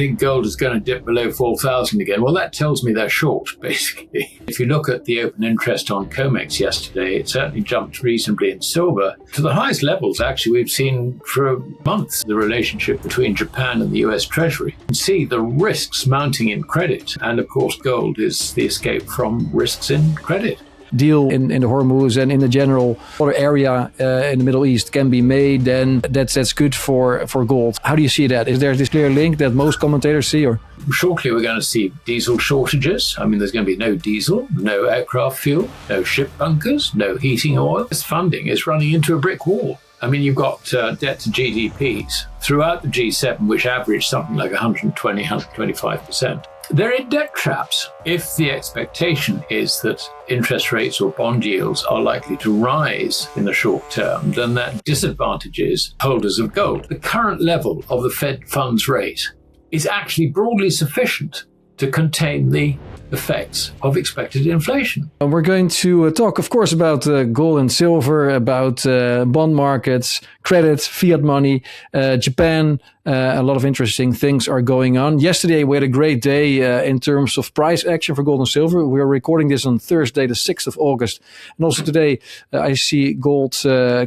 think gold is going to dip below 4,000 again. Well, that tells me they're short, basically. If you look at the open interest on COMEX yesterday, it certainly jumped reasonably in silver to the highest levels, actually, we've seen for months. The relationship between Japan and the U.S. Treasury. You can see the risks mounting in credit. And of course, gold is the escape from risks in credit. Deal in the Hormuz and in the general other area in the Middle East can be made, then that's good for gold. How do you see that? Is there this clear link that most commentators see? Or shortly we're going to see diesel shortages. I mean, there's going to be no diesel, no aircraft fuel, no ship bunkers, no heating oil. This funding is running into a brick wall. I mean, you've got debt to GDPs throughout the G7, which average something like 120, 125%. They're in debt traps. If the expectation is that interest rates or bond yields are likely to rise in the short term, then that disadvantages holders of gold. The current level of the Fed funds rate is actually broadly sufficient to contain the effects of expected inflation. We're going to talk, of course, about gold and silver, about bond markets, credit, fiat money, Japan. A lot of interesting things are going on. Yesterday, we had a great day in terms of price action for gold and silver. We are recording this on Thursday, the 6th of August. And also today, I see gold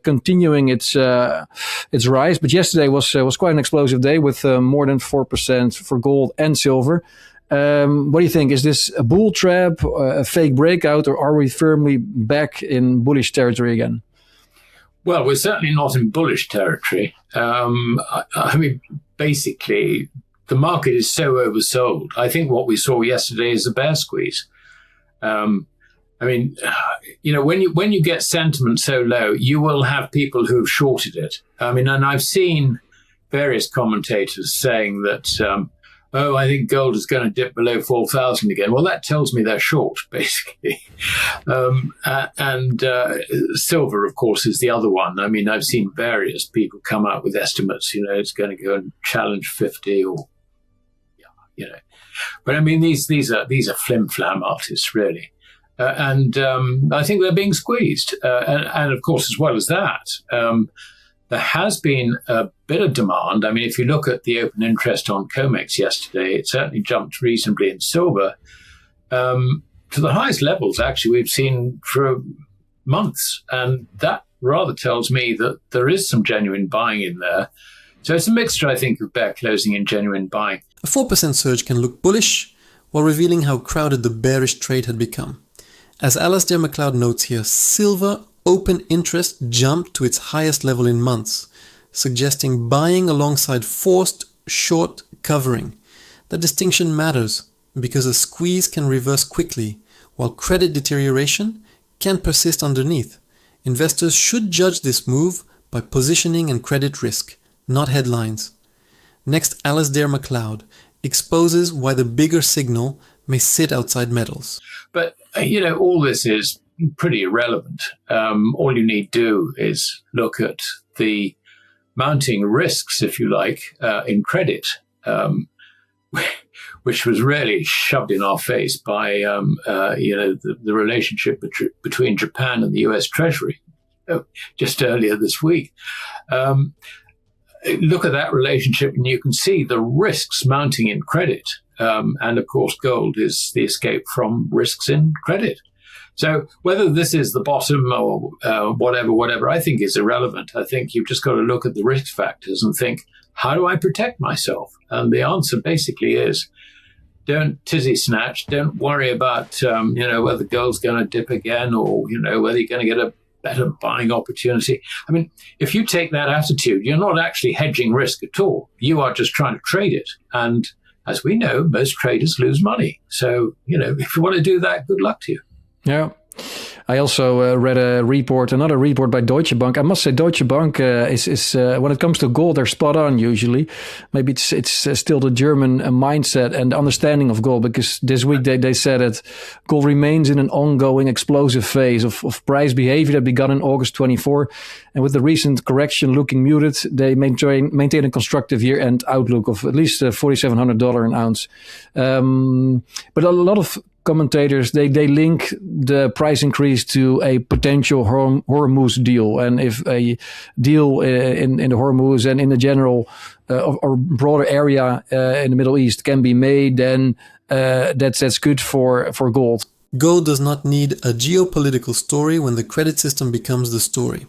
continuing its rise. But yesterday was quite an explosive day with more than 4% for gold and silver. What do you think? Is this a bull trap, a fake breakout, or are we firmly back in bullish territory again? Well, we're certainly not in bullish territory. I mean, basically, the market is so oversold. I think what we saw yesterday is a bear squeeze. I mean, you know, when you get sentiment so low, you will have people who've shorted it. I mean, and I've seen various commentators saying that, I think gold is going to dip below 4,000 again. Well, that tells me they're short, basically. And silver, of course, is the other one. I mean, I've seen various people come out with estimates, you know, it's going to go and challenge 50 or, you know. But I mean, these are flim-flam artists, really. And I think they're being squeezed. And of course, as well as that, there has been a bit of demand. I mean, if you look at the open interest on COMEX yesterday, it certainly jumped reasonably in silver to the highest levels, actually, we've seen for months. And that rather tells me that there is some genuine buying in there. So it's a mixture, I think, of bear closing and genuine buying. A 4% surge can look bullish while revealing how crowded the bearish trade had become. As Alasdair Macleod notes here, silver open interest jumped to its highest level in months, suggesting buying alongside forced short covering. That distinction matters because a squeeze can reverse quickly, while credit deterioration can persist underneath. Investors should judge this move by positioning and credit risk, not headlines. Next, Alasdair Macleod exposes why the bigger signal may sit outside metals. But, you know, all this is pretty irrelevant. All you need to do is look at the mounting risks, if you like, in credit, which was really shoved in our face by, the relationship between Japan and the U.S. Treasury just earlier this week. Look at that relationship and you can see the risks mounting in credit. And of course, gold is the escape from risks in credit. So whether this is the bottom or whatever, I think is irrelevant. I think you've just got to look at the risk factors and think, how do I protect myself? And the answer basically is, don't tizzy snatch. Don't worry about, whether gold's going to dip again or, whether you're going to get a better buying opportunity. I mean, if you take that attitude, you're not actually hedging risk at all. You are just trying to trade it. And as we know, most traders lose money. So, if you want to do that, good luck to you. Yeah. I also read another report by Deutsche Bank. I must say Deutsche Bank is when it comes to gold, they're spot on usually. Maybe it's still the German mindset and understanding of gold, because this week they said that gold remains in an ongoing explosive phase of price behavior that began in August 24. And with the recent correction looking muted, they maintain a constructive year-end outlook of at least $4,700 an ounce. But a lot of commentators, they link the price increase to a potential Hormuz deal. And if a deal in the Hormuz and in the general or broader area in the Middle East can be made, then that's good for gold. Gold does not need a geopolitical story when the credit system becomes the story.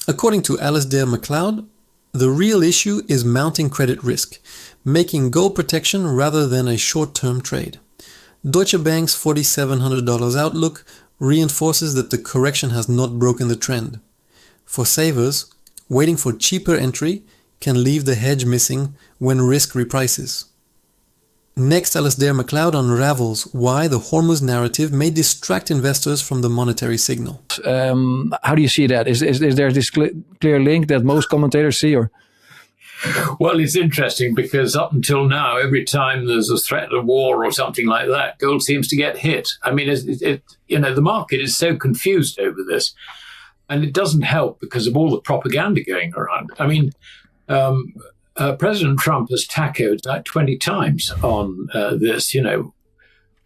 According to Alasdair Macleod, the real issue is mounting credit risk, making gold protection rather than a short-term trade. Deutsche Bank's $4,700 outlook reinforces that the correction has not broken the trend. For savers, waiting for cheaper entry can leave the hedge missing when risk reprices. Next, Alasdair Macleod unravels why the Hormuz narrative may distract investors from the monetary signal. How do you see that? Is there this clear link that most commentators see? Or? Well, it's interesting because up until now, every time there's a threat of war or something like that, gold seems to get hit. I mean, the market is so confused over this, and it doesn't help because of all the propaganda going around. I mean, President Trump has tacoed like 20 times on this.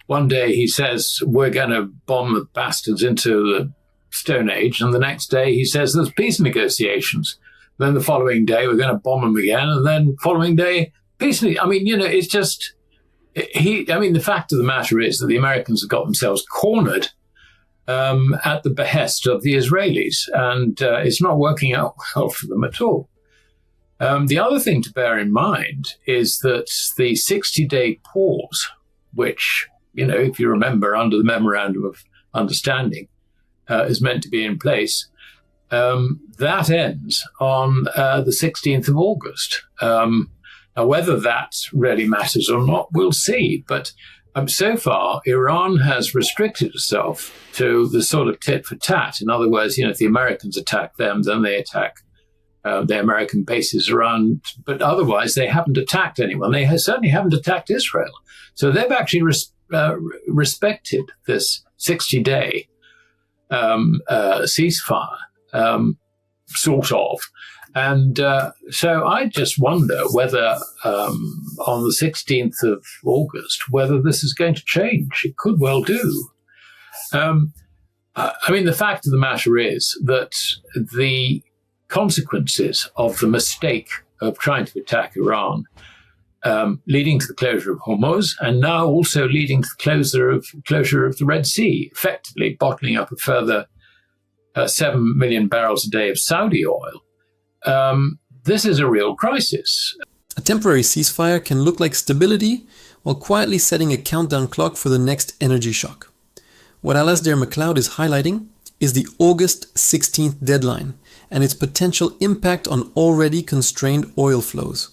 One day he says, we're going to bomb the bastards into the Stone Age. And the next day he says there's peace negotiations. Then the following day we're going to bomb them again. And then following day, peace. I mean, it's just, the fact of the matter is that the Americans have got themselves cornered at the behest of the Israelis. And it's not working out well for them at all. The other thing to bear in mind is that the 60-day pause, which, if you remember, under the Memorandum of Understanding, is meant to be in place, that ends on the 16th of August. Now, whether that really matters or not, we'll see. But so far, Iran has restricted itself to the sort of tit for tat. In other words, if the Americans attack them, then they attack the American bases around, but otherwise they haven't attacked anyone. They certainly haven't attacked Israel. So they've actually respected this 60-day ceasefire, sort of. And so I just wonder whether on the 16th of August, whether this is going to change. It could well do. The fact of the matter is that the consequences of the mistake of trying to attack Iran, leading to the closure of Hormuz, and now also leading to the closure of the Red Sea, effectively bottling up a further 7 million barrels a day of Saudi oil. This is a real crisis. A temporary ceasefire can look like stability while quietly setting a countdown clock for the next energy shock. What Alasdair Macleod is highlighting is the August 16th deadline and its potential impact on already constrained oil flows.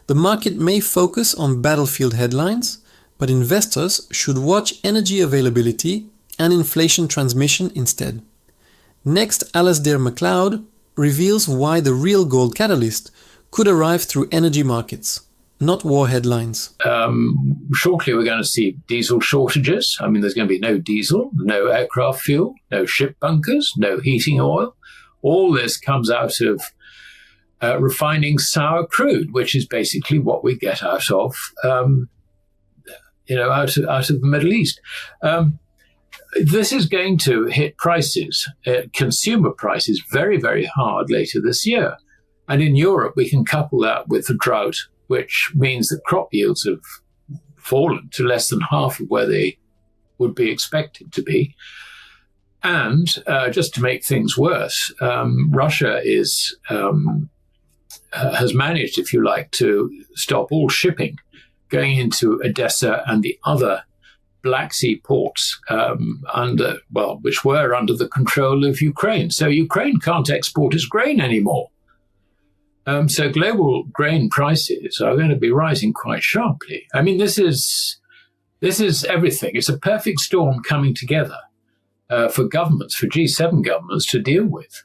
The market may focus on battlefield headlines, but investors should watch energy availability and inflation transmission instead. Next, Alasdair Macleod reveals why the real gold catalyst could arrive through energy markets, not war headlines. Shortly, we're going to see diesel shortages. There's going to be no diesel, no aircraft fuel, no ship bunkers, no heating oil. All this comes out of refining sour crude, which is basically what we get out of the Middle East. This is going to hit prices, consumer prices, very, very hard later this year. And in Europe, we can couple that with the drought, which means that crop yields have fallen to less than half of where they would be expected to be. And just to make things worse, Russia has managed, if you like, to stop all shipping going into Odessa and the other Black Sea ports which were under the control of Ukraine. So Ukraine can't export its grain anymore. So global grain prices are going to be rising quite sharply. This is everything. It's a perfect storm coming together for governments, for G7 governments to deal with.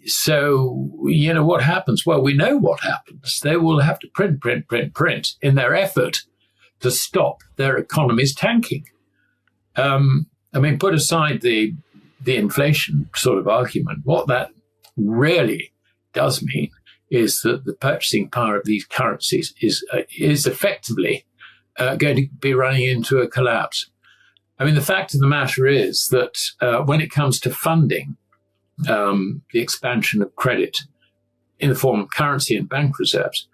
So, what happens? Well, we know what happens. They will have to print in their effort to stop their economies tanking. Put aside the inflation sort of argument. What that really does mean is that the purchasing power of these currencies is effectively going to be running into a collapse. The fact of the matter is that when it comes to funding the expansion of credit in the form of currency and bank reserves,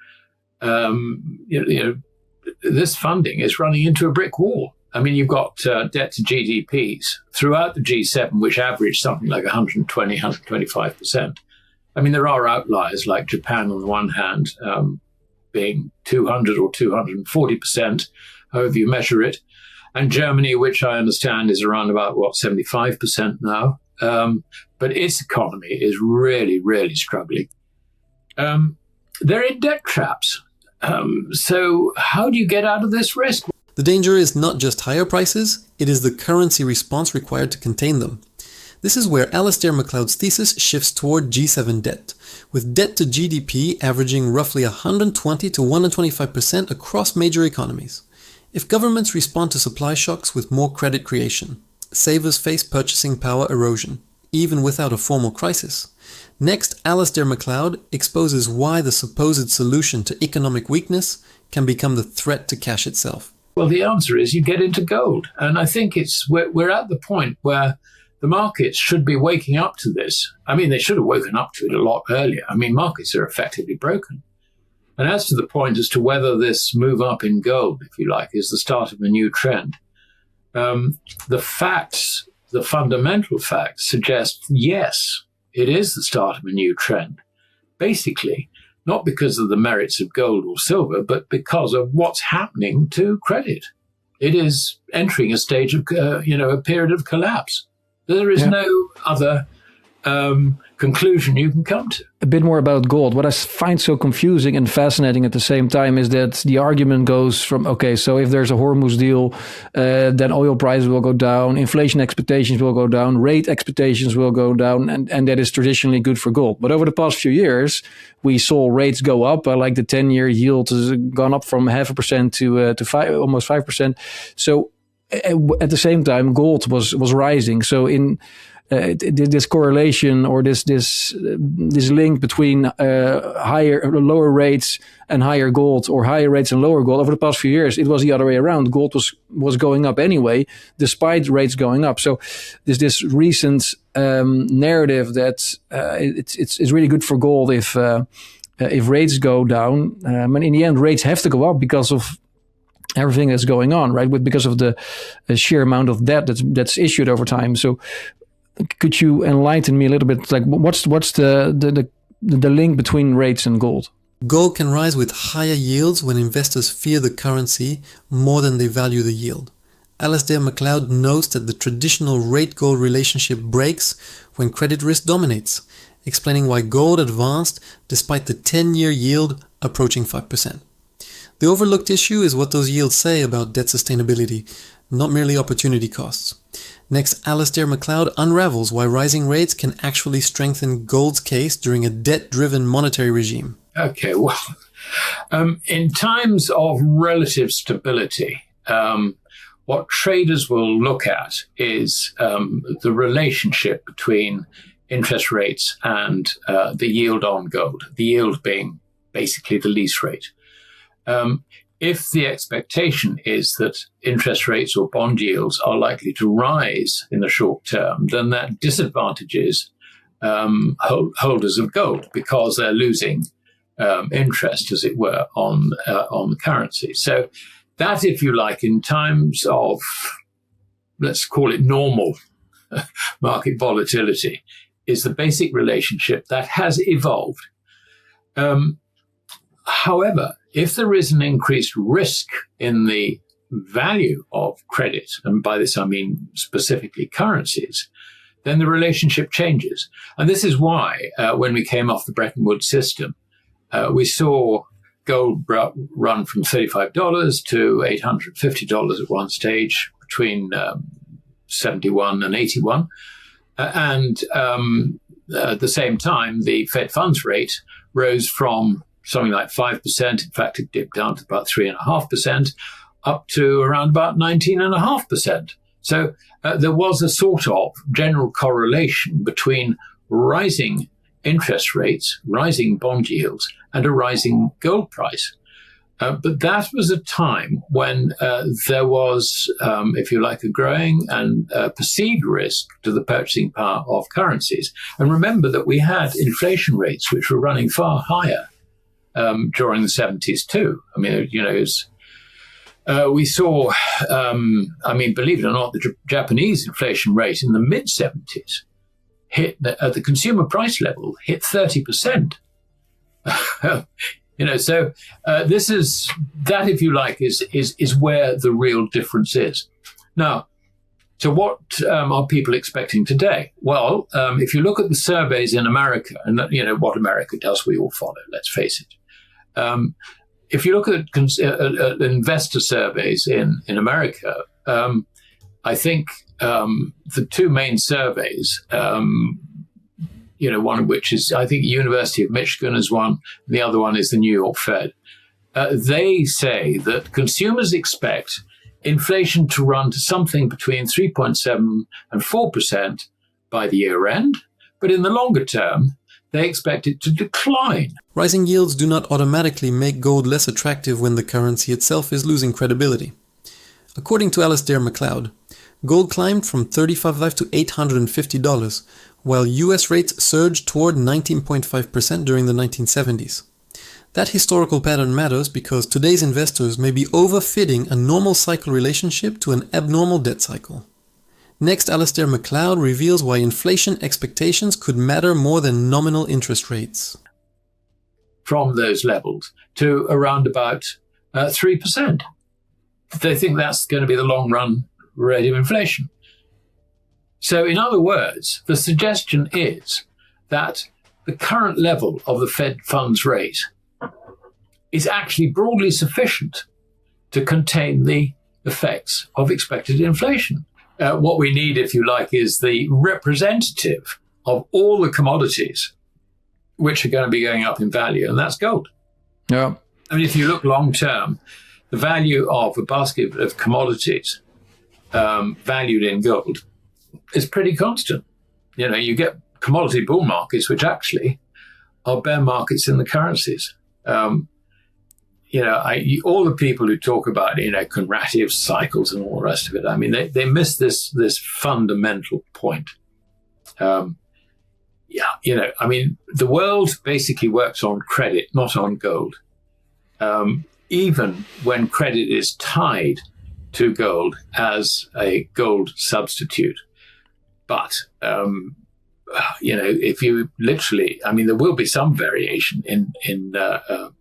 this funding is running into a brick wall. I mean, you've got debt to GDPs throughout the G7, which average something like 120, 125%. I mean, there are outliers like Japan on the one hand, being 200 or 240%, however you measure it. And Germany, which I understand is around about, 75% now. But its economy is really, really struggling. They're in debt traps. So how do you get out of this risk? The danger is not just higher prices, it is the currency response required to contain them. This is where Alasdair Macleod's thesis shifts toward G7 debt, with debt to GDP averaging roughly 120 to 125% across major economies. If governments respond to supply shocks with more credit creation, savers face purchasing power erosion, even without a formal crisis. Next, Alasdair Macleod exposes why the supposed solution to economic weakness can become the threat to cash itself. Well, the answer is you get into gold. And I think we're at the point where the markets should be waking up to this. I mean, they should have woken up to it a lot earlier. I mean, markets are effectively broken. And as to the point as to whether this move up in gold, if you like, is the start of a new trend, the fundamental facts suggest, yes, it is the start of a new trend. Basically, not because of the merits of gold or silver, but because of what's happening to credit. It is entering a stage of, a period of collapse. There is no other conclusion you can come to. A bit more about gold. What I find so confusing and fascinating at the same time is that the argument goes from, okay, so if there's a Hormuz deal, then oil prices will go down, inflation expectations will go down, rate expectations will go down, and that is traditionally good for gold. But over the past few years, we saw rates go up, like the 10-year yield has gone up from 0.5% to almost 5%. So at the same time, gold was rising. So in this correlation or this link between lower rates and higher gold, or higher rates and lower gold, over the past few years, it was the other way around. Gold was going up anyway, despite rates going up. So there's this recent narrative that it's really good for gold if rates go down. And in the end, rates have to go up because of everything that's going on, right? Because of the sheer amount of debt that's issued over time. So could you enlighten me a little bit? Like, what's the link between rates and gold? Gold can rise with higher yields when investors fear the currency more than they value the yield. Alasdair Macleod notes that the traditional rate-gold relationship breaks when credit risk dominates, explaining why gold advanced despite the 10-year yield approaching 5%. The overlooked issue is what those yields say about debt sustainability, not merely opportunity costs. Next, Alasdair Macleod unravels why rising rates can actually strengthen gold's case during a debt-driven monetary regime. Okay, well, in times of relative stability, what traders will look at is the relationship between interest rates and the yield on gold, the yield being basically the lease rate. If the expectation is that interest rates or bond yields are likely to rise in the short term, then that disadvantages holders of gold because they're losing interest, as it were, on the currency. So that, if you like, in times of, let's call it normal market volatility, is the basic relationship that has evolved. However, if there is an increased risk in the value of credit, and by this I mean specifically currencies, then the relationship changes. And this is why when we came off the Bretton Woods system, we saw gold run from $35 to $850 at one stage between 71 and 81. And at the same time, the Fed funds rate rose from something like 5%. In fact, it dipped down to about 3.5%, up to around about 19.5%. So there was a sort of general correlation between rising interest rates, rising bond yields, and a rising gold price. But that was a time when there was, if you like, a growing and perceived risk to the purchasing power of currencies. And remember that we had inflation rates which were running far higher during the 70s too. I mean, we saw, believe it or not, the Japanese inflation rate in the mid-70s hit, at the consumer price level, hit 30%. So this is, that, if you like, is where the real difference is. Now, so what are people expecting today? Well, if you look at the surveys in America, and what America does, we all follow, let's face it. If you look at investor surveys in America, I think the two main surveys, one of which is, I think, University of Michigan is one, and the other one is the New York Fed. They say that consumers expect inflation to run to something between 3.7 and 4% by the year end, but in the longer term, they expect it to decline. Rising yields do not automatically make gold less attractive when the currency itself is losing credibility. According to Alasdair Macleod, gold climbed from $35 to $850, while US rates surged toward 19.5% during the 1970s. That historical pattern matters because today's investors may be overfitting a normal cycle relationship to an abnormal debt cycle. Next, Alasdair Macleod reveals why inflation expectations could matter more than nominal interest rates. From those levels to around about 3%. They think that's going to be the long-run rate of inflation. So in other words, the suggestion is that the current level of the Fed funds rate is actually broadly sufficient to contain the effects of expected inflation. What we need, if you like, is the representative of all the commodities which are going to be going up in value, and that's gold. Yeah. I mean, if you look long term, the value of a basket of commodities valued in gold is pretty constant. You get commodity bull markets, which actually are bear markets in the currencies. All the people who talk about, Conrative cycles and all the rest of it, I mean, they miss this fundamental point. The world basically works on credit, not on gold. Even when credit is tied to gold as a gold substitute. But, if you literally, there will be some variation in the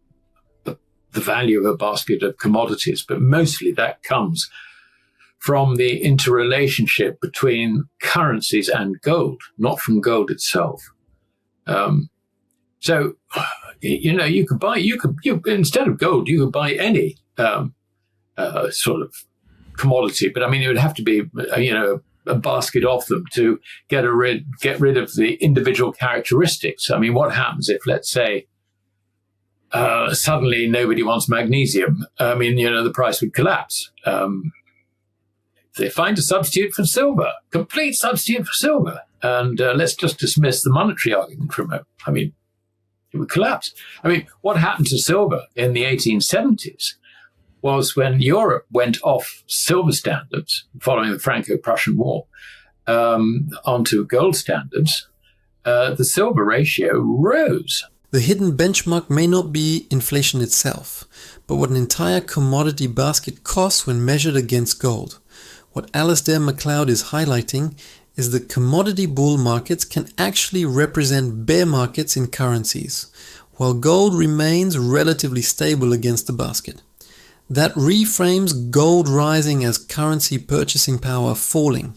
value of a basket of commodities, but mostly that comes from the interrelationship between currencies and gold, not from gold itself. You could instead of gold, you could buy any sort of commodity, but it would have to be, a basket of them to get rid of the individual characteristics. What happens if, let's say, suddenly nobody wants magnesium? The price would collapse. They find a substitute for silver, complete substitute for silver. And let's just dismiss the monetary argument for a moment. It would collapse. What happened to silver in the 1870s was when Europe went off silver standards following the Franco-Prussian War onto gold standards, the silver ratio rose. The hidden benchmark may not be inflation itself, but what an entire commodity basket costs when measured against gold. What Alasdair Macleod is highlighting is that commodity bull markets can actually represent bear markets in currencies, while gold remains relatively stable against the basket. That reframes gold rising as currency purchasing power falling.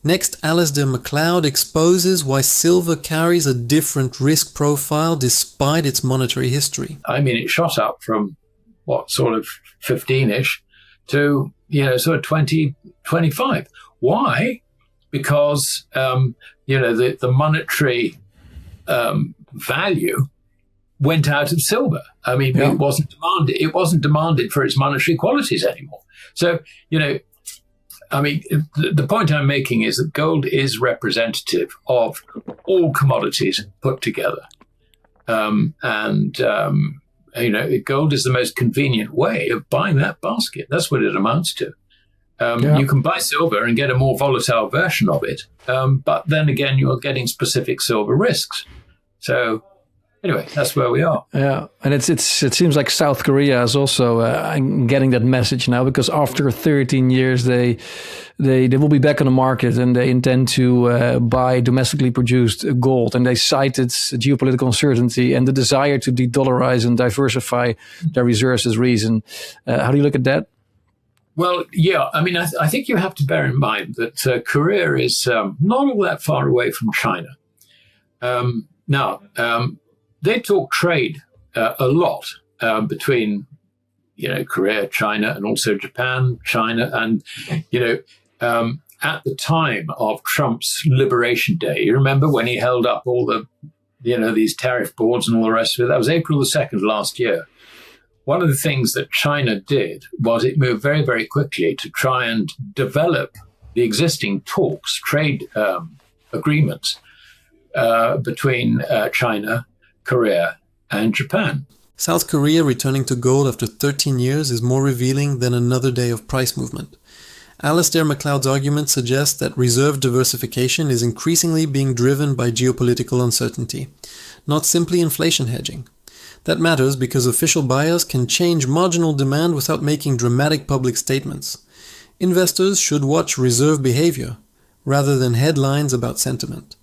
Next, Alasdair Macleod exposes why silver carries a different risk profile despite its monetary history. It shot up from, sort of 15-ish to, sort of 20, 25. Why? Because, the monetary value went out of silver. It wasn't demanded for its monetary qualities anymore. So, the point I'm making is that gold is representative of all commodities put together. gold is the most convenient way of buying that basket. That's what it amounts to. You can buy silver and get a more volatile version of it. But then again, you're getting specific silver risks. So anyway, that's where we are. Yeah, and it seems like South Korea is also getting that message now, because after 13 years, they will be back on the market and they intend to buy domestically produced gold. And they cited geopolitical uncertainty and the desire to de-dollarize and diversify their reserves as reason. How do you look at that? Well, yeah, I mean, I think you have to bear in mind that Korea is not all that far away from China. Now, they talk trade a lot between, Korea, China, and also Japan, China. And, at the time of Trump's Liberation Day, you remember when he held up all the, these tariff boards and all the rest of it? That was April the 2nd last year. One of the things that China did was it moved very, very quickly to try and develop the existing talks, trade agreements between China, Korea, and Japan. South Korea returning to gold after 13 years is more revealing than another day of price movement. Alasdair Macleod's argument suggests that reserve diversification is increasingly being driven by geopolitical uncertainty, not simply inflation hedging. That matters because official buyers can change marginal demand without making dramatic public statements. Investors should watch reserve behavior rather than headlines about sentiment.